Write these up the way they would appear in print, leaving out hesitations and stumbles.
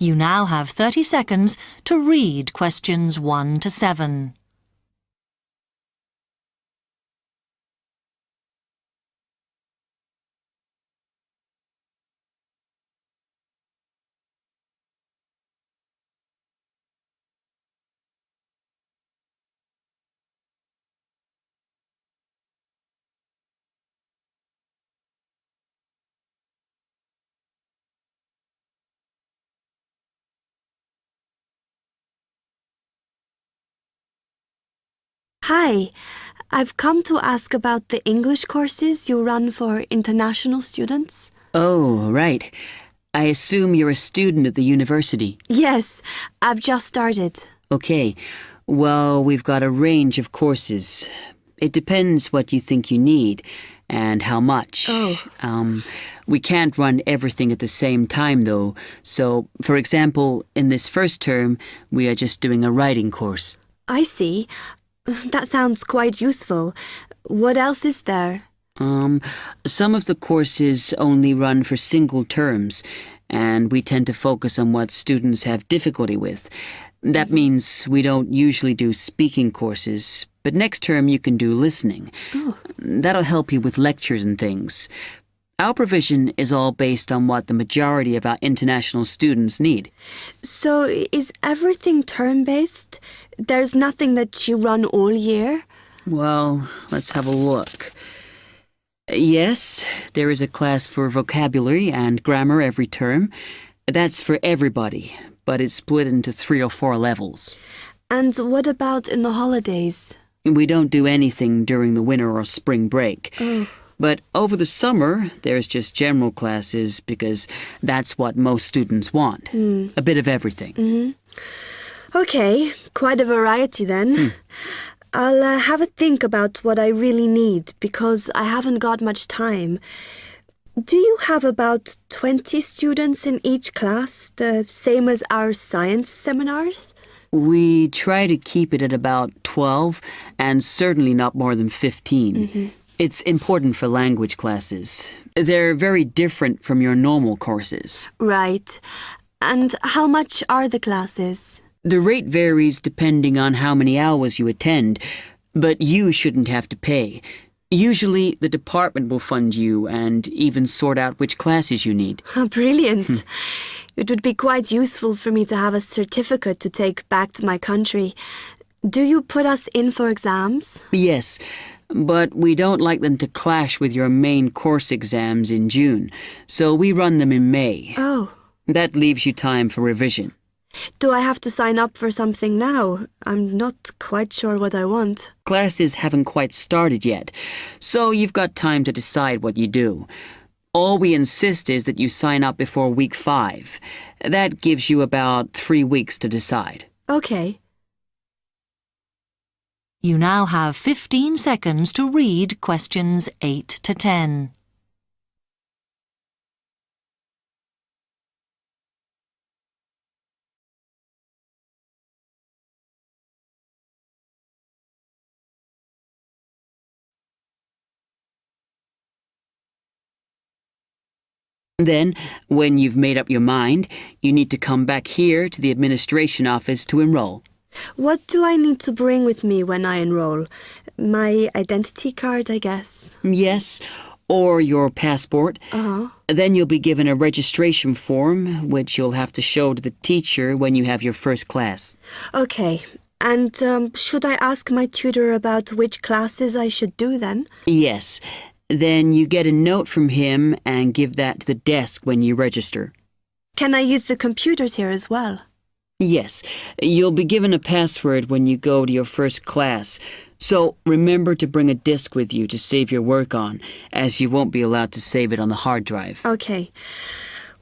You now have 30 seconds to read questions 1 to 7. Hi, I've come to ask about the English courses you run for international students. Oh, right. I assume you're a student at the university. Yes, I've just started. Okay. Well, we've got a range of courses. It depends what you think you need and how much. Oh. We can't run everything at the same time, though. So, for example, in this first term, we are just doing a writing course. I see. That sounds quite useful. What else is there? Some of the courses only run for single terms, and we tend to focus on what students have difficulty with. That means we don't usually do speaking courses, but next term you can do listening. Oh. That'll help you with lectures and things. Our provision is all based on what the majority of our international students need. So is everything term-based? There's nothing that you run all year? Well, let's have a look. Yes, there is a class for vocabulary and grammar every term. That's for everybody, but it's split into 3 or 4 levels. And what about in the holidays? We don't do anything during the winter or spring break. Oh. But over the summer, there's just general classes because that's what most students want. A bit of everything. Okay, quite a variety then. I'll have a think about what I really need because I haven't got much time. Do you have about 20 students in each class, the same as our science seminars? We try to keep it at about 12 and certainly not more than 15. It's important for language classes. They're very different from your normal courses. Right. And how much are the classes? The rate varies depending on how many hours you attend, but you shouldn't have to pay. Usually, the department will fund you and even sort out which classes you need. Brilliant. It would be quite useful for me to have a certificate to take back to my country. Do you put us in for exams? Yes, but we don't like them to clash with your main course exams in June, so we run them in May. Oh. That leaves you time for revision. Do I have to sign up for something now? I'm not quite sure what I want. Classes haven't quite started yet, so you've got time to decide what you do. All we insist is that you sign up before week 5. That gives you about 3 weeks to decide. Okay. You now have 15 seconds to read questions 8 to 10. Then, when you've made up your mind, you need to come back here to the administration office to enroll. What do I need to bring with me when I enroll? My identity card, I guess. Yes, or your passport. Uh-huh. Then you'll be given a registration form, which you'll have to show to the teacher when you have your first class. Okay. And should I ask my tutor about which classes I should do then? Yes. Then you get a note from him and give that to the desk when you register. Can I use the computers here as well? Yes. You'll be given a password when you go to your first class. So remember to bring a disk with you to save your work on, as you won't be allowed to save it on the hard drive. Okay.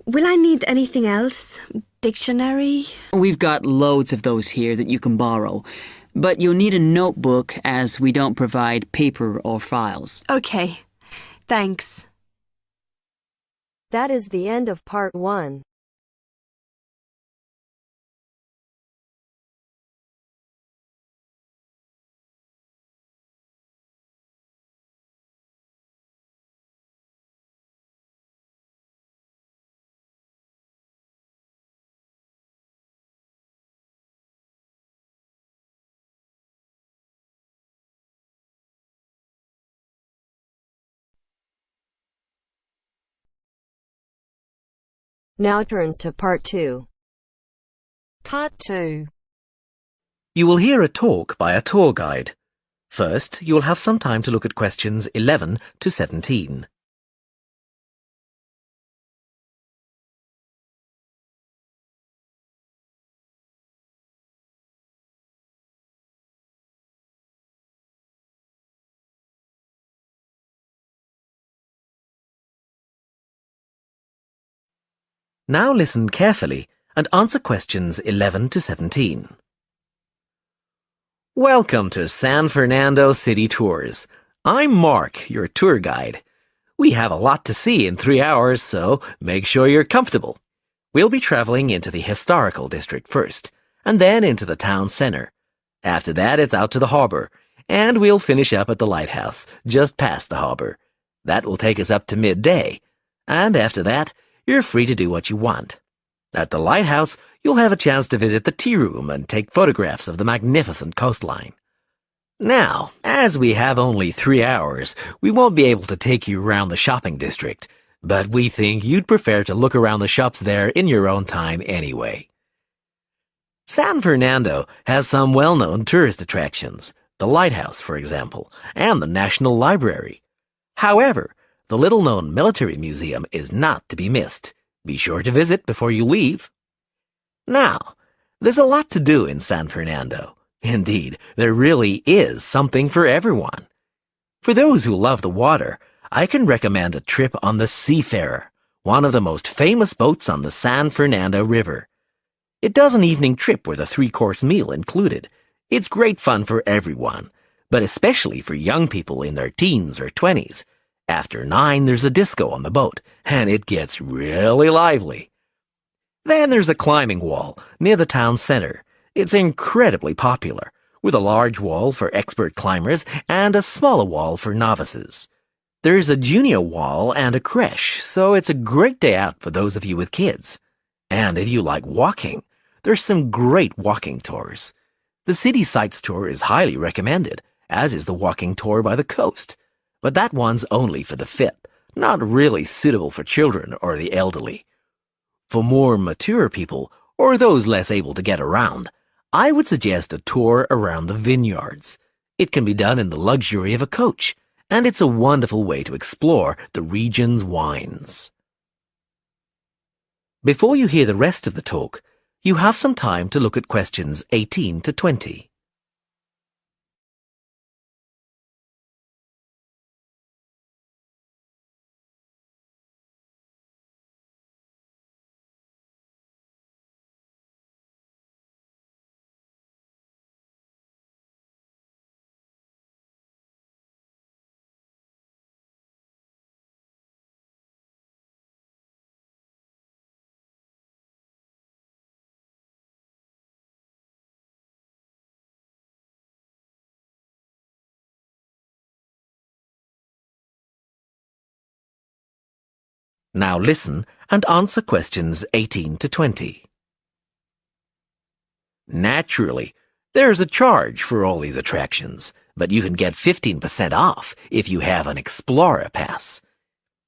Will I need anything else? Dictionary? We've got loads of those here that you can borrow. But you'll need a notebook as we don't provide paper or files. Okay. Thanks. That is the end of part 1. Now turns to Part 2. Part 2. You will hear a talk by a tour guide. First, you will have some time to look at questions 11 to 17. Now listen carefully and answer questions 11 to 17. Welcome to San Fernando City Tours. I'm Mark, your tour guide. We have a lot to see in 3 hours, so make sure you're comfortable. We'll be traveling into the historical district first, and then into the town center. After that, it's out to the harbor, and we'll finish up at the lighthouse, just past the harbor. That will take us up to midday, and after that, you're free to do what you want. At the lighthouse, you'll have a chance to visit the tea room and take photographs of the magnificent coastline. Now, as we have only 3 hours, we won't be able to take you around the shopping district, but we think you'd prefer to look around the shops there in your own time anyway. San Fernando has some well-known tourist attractions, the lighthouse, for example, and the National Library. However, the little-known military museum is not to be missed. Be sure to visit before you leave. Now, there's a lot to do in San Fernando. Indeed, there really is something for everyone. For those who love the water, I can recommend a trip on the Seafarer, one of the most famous boats on the San Fernando River. It does an evening trip with a 3-course meal included. It's great fun for everyone, but especially for young people in their teens or 20s. After 9, there's a disco on the boat, and it gets really lively. Then there's a climbing wall near the town center. It's incredibly popular, with a large wall for expert climbers and a smaller wall for novices. There's a junior wall and a creche, so it's a great day out for those of you with kids. And if you like walking, there's some great walking tours. The City Sights tour is highly recommended, as is the walking tour by the coast. But that one's only for the fit, not really suitable for children or the elderly. For more mature people, or those less able to get around, I would suggest a tour around the vineyards. It can be done in the luxury of a coach, and it's a wonderful way to explore the region's wines. Before you hear the rest of the talk, you have some time to look at questions 18 to 20. Now listen and answer questions 18 to 20. Naturally, there's a charge for all these attractions, but you can get 15% off if you have an Explorer Pass.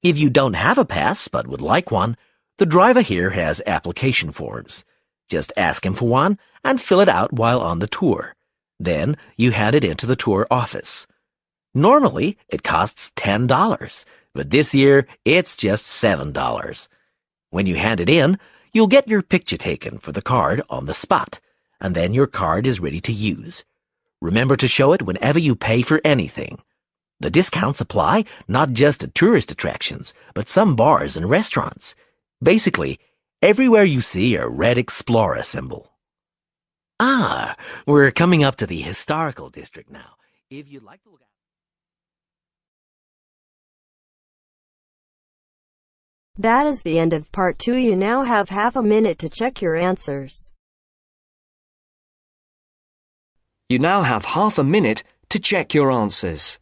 If you don't have a pass but would like one, the driver here has application forms. Just ask him for one and fill it out while on the tour. Then you hand it into the tour office. Normally, it costs $10, but this year it's just $7. When you hand it in, you'll get your picture taken for the card on the spot, and then your card is ready to use. Remember to show it whenever you pay for anything. The discounts apply not just to tourist attractions, but some bars and restaurants. Basically, everywhere you see a red Explorer symbol. We're coming up to the historical district now. If you'd like to look at That is the end of Part 2. You now have half a minute to check your answers. You now have half a minute to check your answers.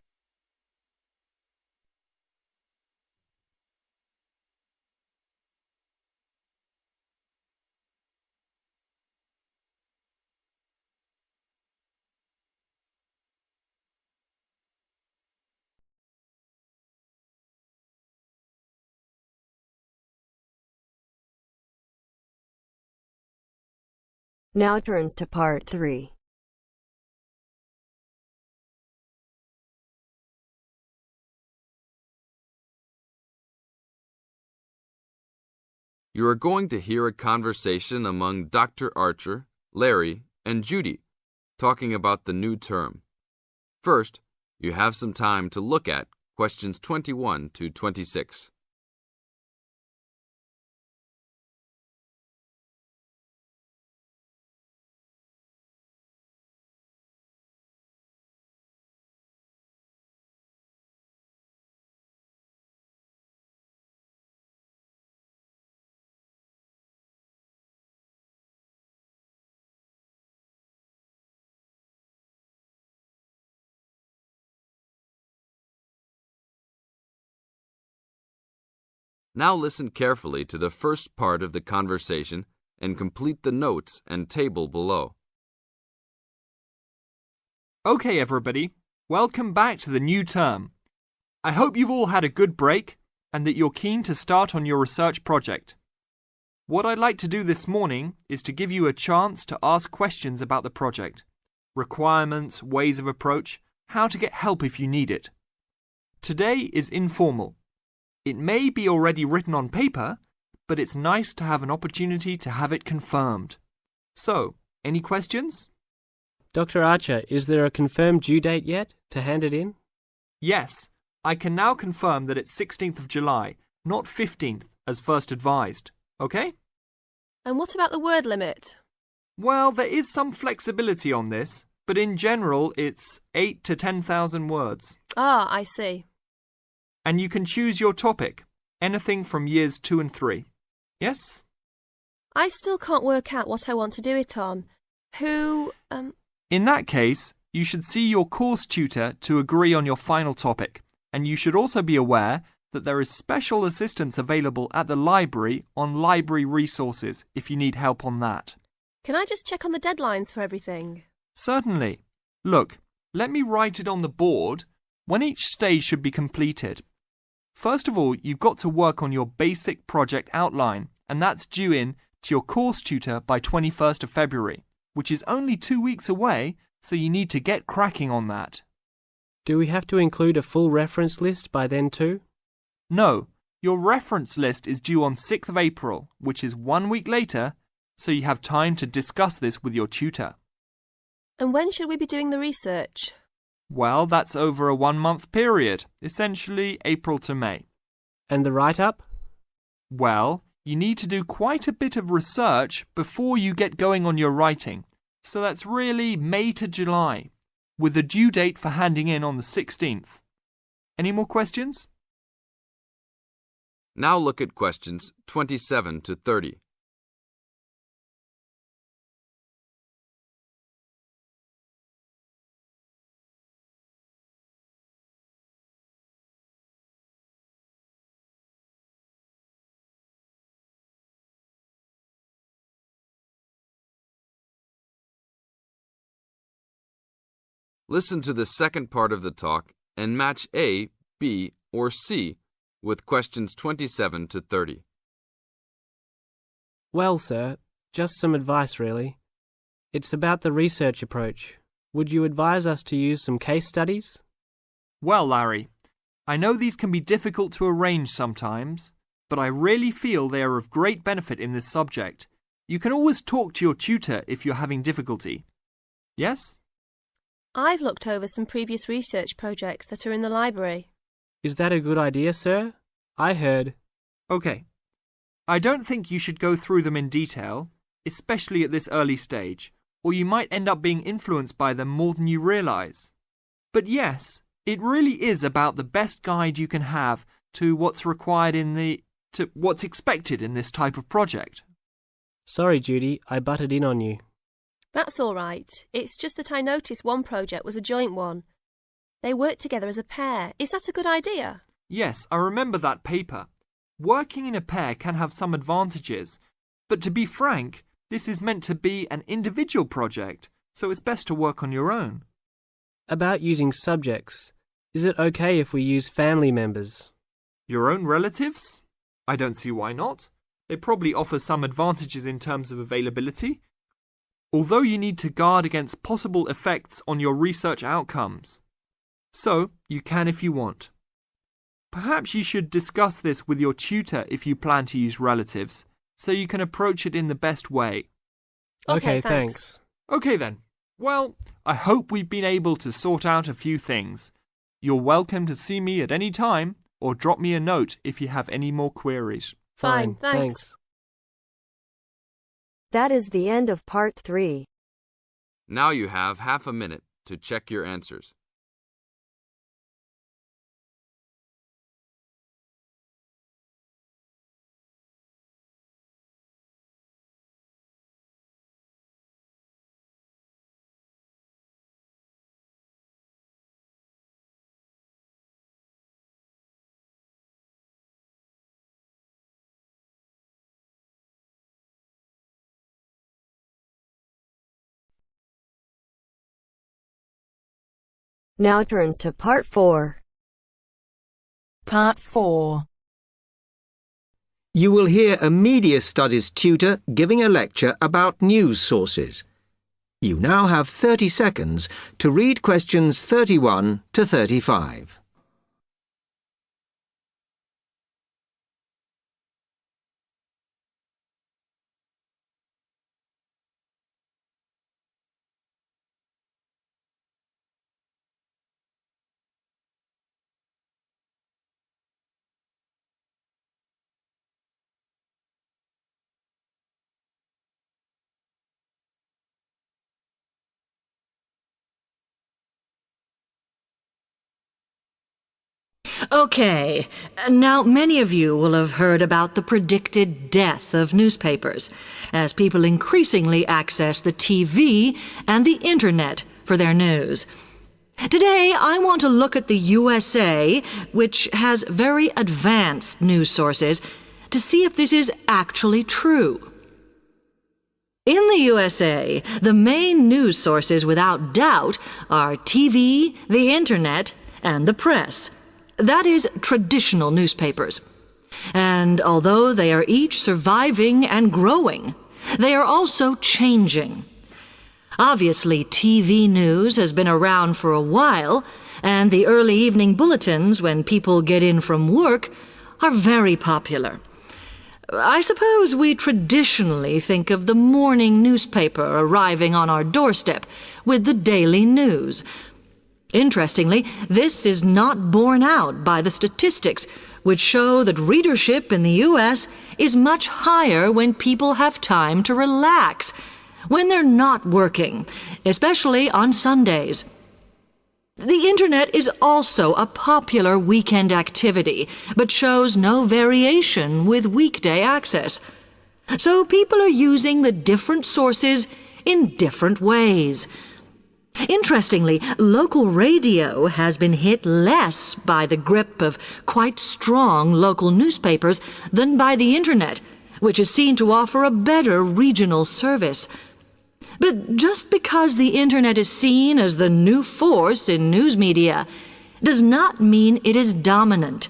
Now turns to part 3. You are going to hear a conversation among Dr. Archer, Larry, and Judy, talking about the new term. First, you have some time to look at questions 21 to 26. Now listen carefully to the first part of the conversation and complete the notes and table below. Okay, everybody, welcome back to the new term. I hope you've all had a good break and that you're keen to start on your research project. What I'd like to do this morning is to give you a chance to ask questions about the project, requirements, ways of approach, how to get help if you need it. Today is informal. It may be already written on paper, but it's nice to have an opportunity to have it confirmed. So, any questions? Dr. Archer, is there a confirmed due date yet to hand it in? Yes, I can now confirm that it's 16th of July, not 15th as first advised. Okay? And what about the word limit? Well, there is some flexibility on this, but in general it's 8 to 10,000 words. Ah, I see. And you can choose your topic, anything from years 2 and 3. Yes? I still can't work out what I want to do it on. In that case, you should see your course tutor to agree on your final topic, and you should also be aware that there is special assistance available at the library on library resources if you need help on that. Can I just check on the deadlines for everything? Certainly. Look, let me write it on the board when each stage should be completed. First of all, you've got to work on your basic project outline, and that's due in to your course tutor by 21st of February, which is only 2 weeks away, so you need to get cracking on that. Do we have to include a full reference list by then too? No, your reference list is due on 6th of April, which is 1 week later, so you have time to discuss this with your tutor. And when should we be doing the research? Well, that's over a 1-month period, essentially April to May. And the write-up? Well, you need to do quite a bit of research before you get going on your writing, so that's really May to July, with the due date for handing in on the 16th. Any more questions? Now look at questions 27 to 30. Listen to the second part of the talk and match A, B, or C with questions 27 to 30. Well, sir, just some advice really. It's about the research approach. Would you advise us to use some case studies? Well, Larry, I know these can be difficult to arrange sometimes, but I really feel they are of great benefit in this subject. You can always talk to your tutor if you're having difficulty. Yes? I've looked over some previous research projects that are in the library. Is that a good idea, sir? I heard. Okay. I don't think you should go through them in detail, especially at this early stage, or you might end up being influenced by them more than you realise. But yes, it really is about the best guide you can have to what's required to what's expected in this type of project. Sorry, Judy, I butted in on you. That's all right. It's just that I noticed one project was a joint one. They worked together as a pair. Is that a good idea? Yes, I remember that paper. Working in a pair can have some advantages, but to be frank, this is meant to be an individual project, so it's best to work on your own. About using subjects, is it okay if we use family members? Your own relatives? I don't see why not. They probably offer some advantages in terms of availability. although you need to guard against possible effects on your research outcomes. So, you can if you want. Perhaps you should discuss this with your tutor if you plan to use relatives, so you can approach it in the best way. Okay, thanks. Okay then. Well, I hope we've been able to sort out a few things. You're welcome to see me at any time or drop me a note if you have any more queries. Fine, thanks. That is the end of part 3. Now you have half a minute to check your answers. Now turns to part 4. Part 4. You will hear a media studies tutor giving a lecture about news sources. You now have 30 seconds to read questions 31 to 35. Okay, now many of you will have heard about the predicted death of newspapers, as people increasingly access the TV and the Internet for their news. Today, I want to look at the USA, which has very advanced news sources, to see if this is actually true. In the USA, the main news sources without doubt are TV, the Internet, and the press. That is, traditional newspapers. And although they are each surviving and growing, they are also changing. Obviously, TV news has been around for a while, and the early evening bulletins, when people get in from work, are very popular. I suppose we traditionally think of the morning newspaper arriving on our doorstep with the daily news. Interestingly, this is not borne out by the statistics, which show that readership in the U.S. is much higher when people have time to relax, when they're not working, especially on Sundays. The Internet is also a popular weekend activity, but shows no variation with weekday access. So people are using the different sources in different ways. Interestingly, local radio has been hit less by the grip of quite strong local newspapers than by the Internet, which is seen to offer a better regional service. But just because the Internet is seen as the new force in news media does not mean it is dominant.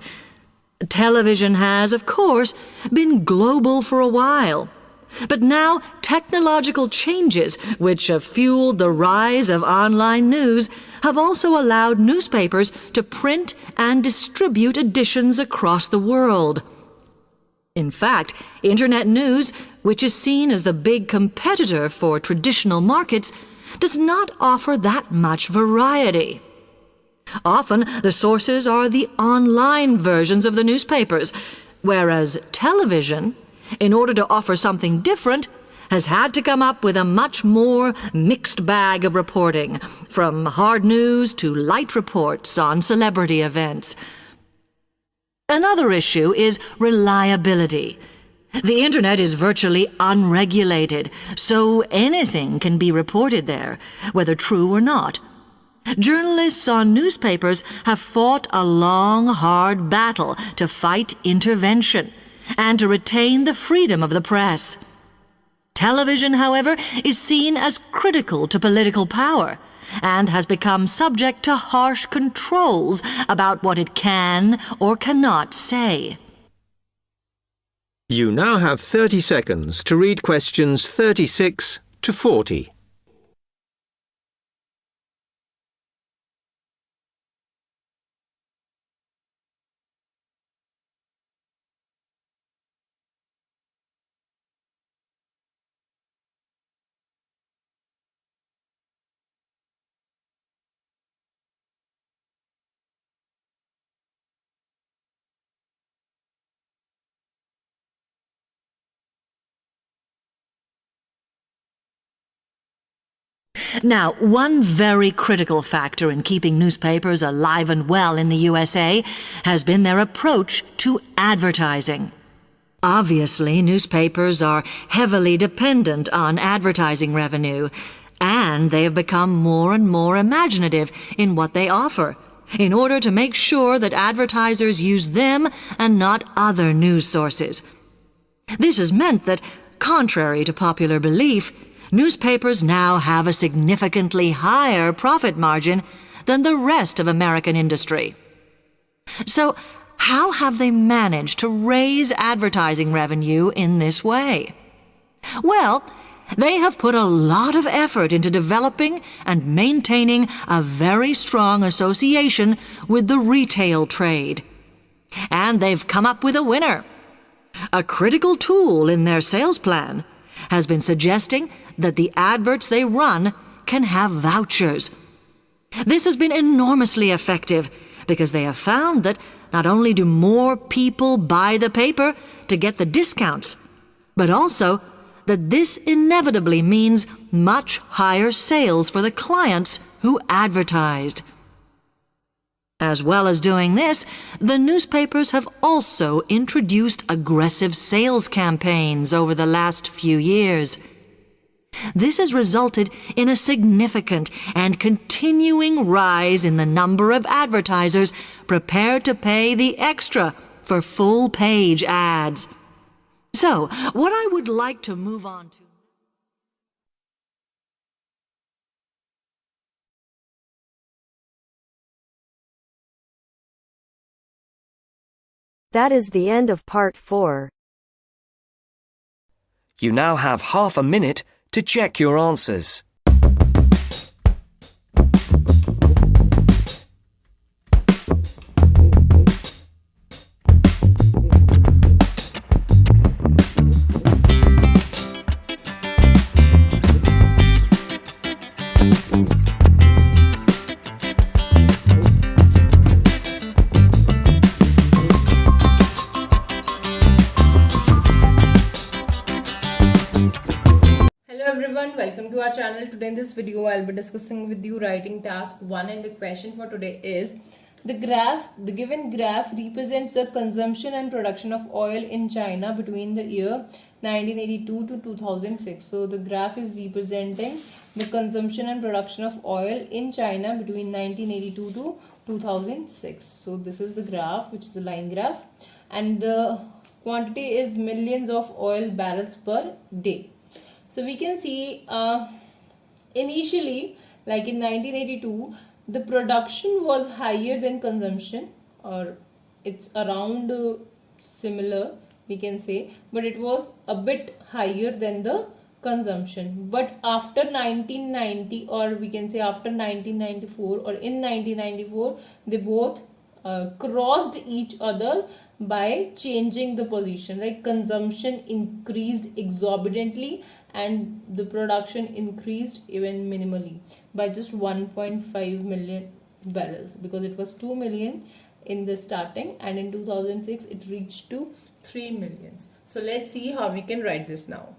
Television has, of course, been global for a while. But now technological changes, which have fueled the rise of online news, have also allowed newspapers to print and distribute editions across the world. In fact, Internet news, which is seen as the big competitor for traditional markets, does not offer that much variety. Often, the sources are the online versions of the newspapers, whereas television, in order to offer something different, has had to come up with a much more mixed bag of reporting, from hard news to light reports on celebrity events. Another issue is reliability. The Internet is virtually unregulated, so anything can be reported there, whether true or not. Journalists on newspapers have fought a long, hard battle to fight intervention and to retain the freedom of the press. Television, however, is seen as critical to political power and has become subject to harsh controls about what it can or cannot say. You now have 30 seconds to read questions 36 to 40. Now, one very critical factor in keeping newspapers alive and well in the USA has been their approach to advertising. Obviously, newspapers are heavily dependent on advertising revenue, and they have become more and more imaginative in what they offer, in order to make sure that advertisers use them and not other news sources. This has meant that, contrary to popular belief, newspapers now have a significantly higher profit margin than the rest of American industry. So, how have they managed to raise advertising revenue in this way? Well, they have put a lot of effort into developing and maintaining a very strong association with the retail trade. And they've come up with a winner. A critical tool in their sales plan has been suggesting that the adverts they run can have vouchers. This has been enormously effective because they have found that not only do more people buy the paper to get the discounts, but also that this inevitably means much higher sales for the clients who advertised. As well as doing this, the newspapers have also introduced aggressive sales campaigns over the last few years. This has resulted in a significant and continuing rise in the number of advertisers prepared to pay the extra for full-page ads. So, what I would like to move on to... That is the end of part 4. You now have half a minute to check your answers. Welcome to our channel. Today in this video I'll be discussing with you writing task 1, and the question for today is the given graph represents the consumption and production of oil in China between the year 1982 to 2006. So the graph is representing the consumption and production of oil in China between 1982 to 2006. So this is the graph, which is a line graph, and the quantity is millions of oil barrels per day. So we can see initially, like in 1982, the production was higher than consumption, or it's around similar, we can say, but it was a bit higher than the consumption. But after 1990, or we can say after 1994, or in 1994, they both crossed each other by changing the position. Like consumption increased exorbitantly and the production increased even minimally by just 1.5 million barrels, because it was 2 million in the starting, and in 2006 it reached to 3 millions. So let's see how we can write this now.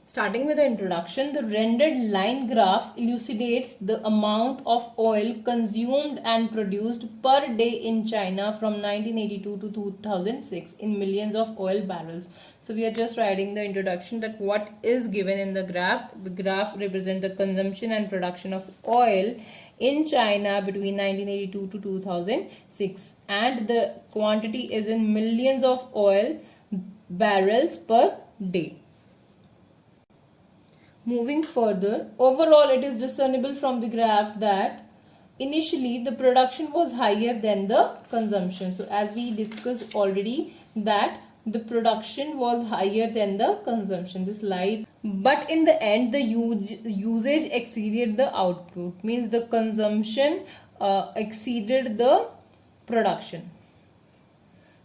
Starting with the introduction, the rendered line graph elucidates the amount of oil consumed and produced per day in China from 1982 to 2006 in millions of oil barrels. So we are just writing the introduction, that what is given in the graph. The graph represents the consumption and production of oil in China between 1982 to 2006, and the quantity is in millions of oil barrels per day. Moving further, overall it is discernible from the graph that initially the production was higher than the consumption. So as we discussed already, that the production was higher than the consumption. This light but in the end the usage exceeded the output, means the consumption exceeded the production.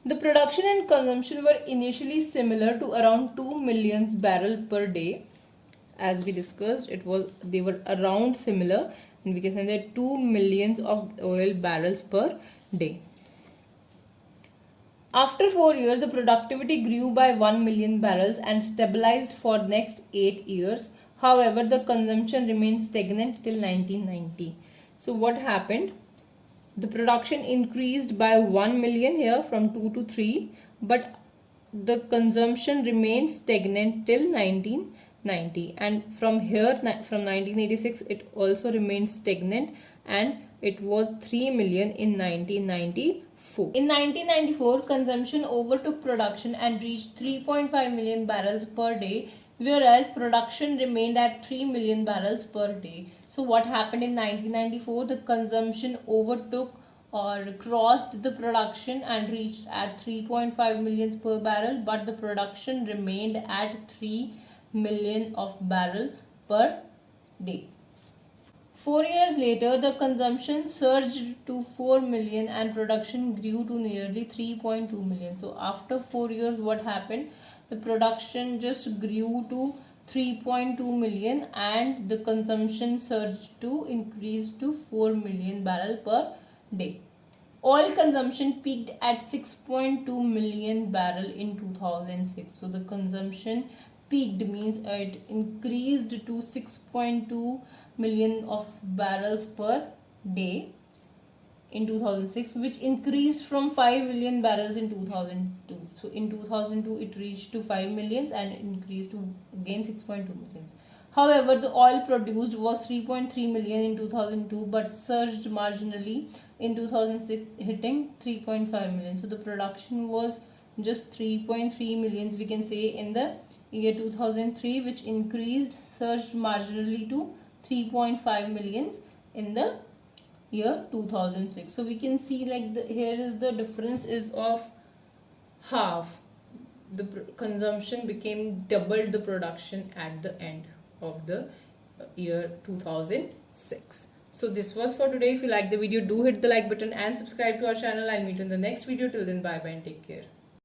The production and consumption were initially similar to around 2 million barrels per day. As we discussed, they were around similar, and we can say that 2 million of oil barrels per day. After 4 years, the productivity grew by 1 million barrels and stabilized for next 8 years. However, the consumption remained stagnant till 1990. So what happened? The production increased by 1 million here from 2 to 3, but the consumption remained stagnant till 1990, and from here from 1986 it also remained stagnant, and it was 3 million in 1994. In 1994, consumption overtook production and reached 3.5 million barrels per day, whereas production remained at 3 million barrels per day. So what happened in 1994? The consumption overtook or crossed the production and reached at 3.5 million per barrel, but the production remained at 3 million of barrel per day. 4 years later, the consumption surged to 4 million and production grew to nearly 3.2 million. So after 4 years, what happened? The production just grew to 3.2 million and the consumption surged to increase to 4 million barrel per day. Oil consumption peaked at 6.2 million barrel in 2006. So the consumption peaked means it increased to 6.2 million of barrels per day in 2006, which increased from 5 million barrels in 2002. So in 2002 it reached to 5 millions and increased to again 6.2 millions. However, the oil produced was 3.3 million in 2002 but surged marginally in 2006, hitting 3.5 million. So the production was just 3.3 millions, we can say, in the year 2003, which surged marginally to 3.5 millions in the year 2006. So we can see like here is the difference is of half. The consumption became double the production at the end of the year 2006. So this was for today. If you like the video, do hit the like button and subscribe to our channel. I'll meet you in the next video. Till then, bye bye and take care.